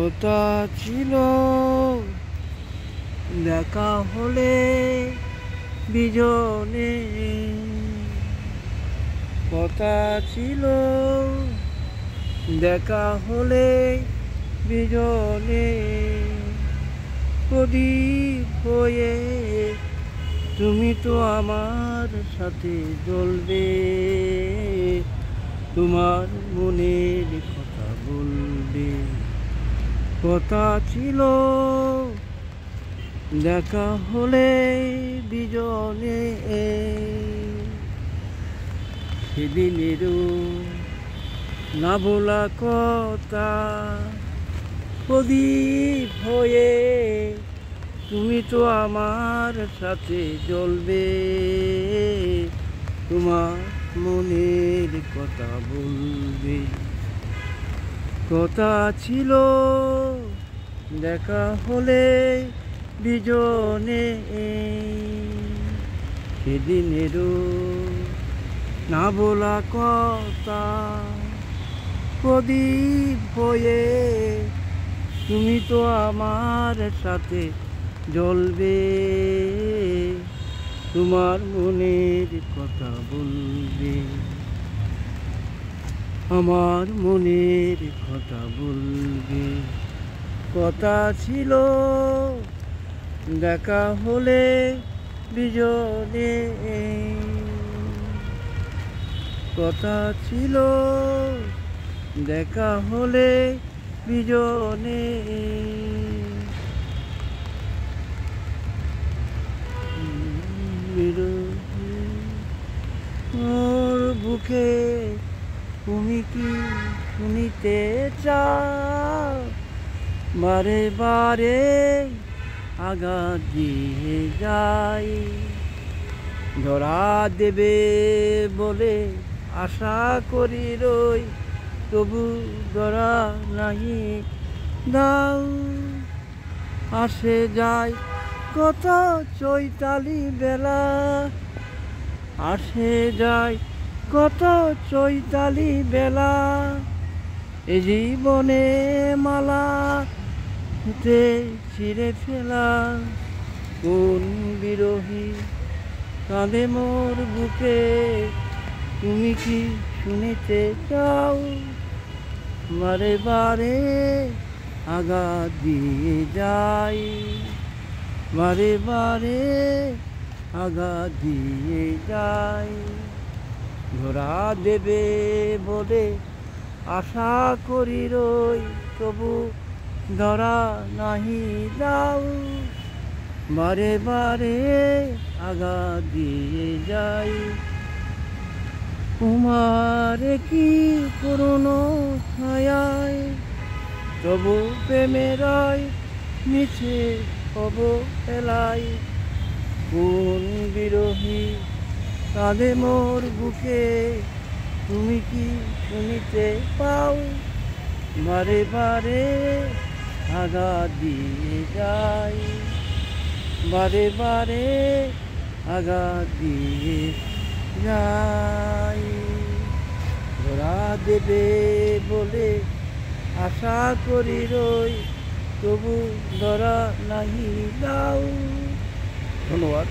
ওটা ছিল দেখা হলে বিজনে, কথা ছিল দেখা হলে বিজনে, প্রদীপ হয়ে তুমি তো আমার সাথে জ্বলবে, তোমার মনের কথা বলবে। কথা ছিল দেখা হলে বিজনে, সেদিনেরও না বলা কথা, প্রদীপ হয়ে তুমি তো আমার সাথে জ্বলবে, তোমার মনের কথা বলবে। কথা ছিল দেখা হলে বিজনে, সেদিনেরও না বলা কথা, প্রদীপ হয়ে তুমি তো আমার সাথে জ্বলবে, তোমার মনের কথা বলবে, আমার মনের কথা বলবে। কথা ছিল দেখা হলে বিজনে, কথা ছিল দেখা হলে বিজনে, ওর বুকে তুমি কি শুনিতে চাও, বারে বারে আঘাত দিয়ে যাই, ধরা দেবে বলে আশা করি রই, তবু ধরা নাহি দাও। আসে যায় কত চৈতালি বেলা, আসে যায় কত চৈতালি বেলা, এ জীবনে মালা হতে ছিঁড়ে ফেলা, কোন বিরোহী কাঁদে মোর বুকে, তুমি কি শুনিতে চাও, বারে বারে আঘাত দিয়ে যাই, বারে বারে আঘাত দিয়ে যাই, ধরা দেবে বলে আশা করি রই, তবু ধরা নাহি দাও, বারে বারে আঘাত দিয়ে যাই। তোমার কি পুরনো ছায়ায় তবু প্রেমের মিছে অবহেলায়, কোন বিরোহী কাঁদে মোর বুকে, তুমি কি শুনিতে পাও, বারে বারে আঘাত দিয়ে যাই, বারে বারে আঘাত দিয়ে যাই, ধরা দেবে বলে আশা করি রই, তবু ধরা নাহি দাও। ধন্যবাদ।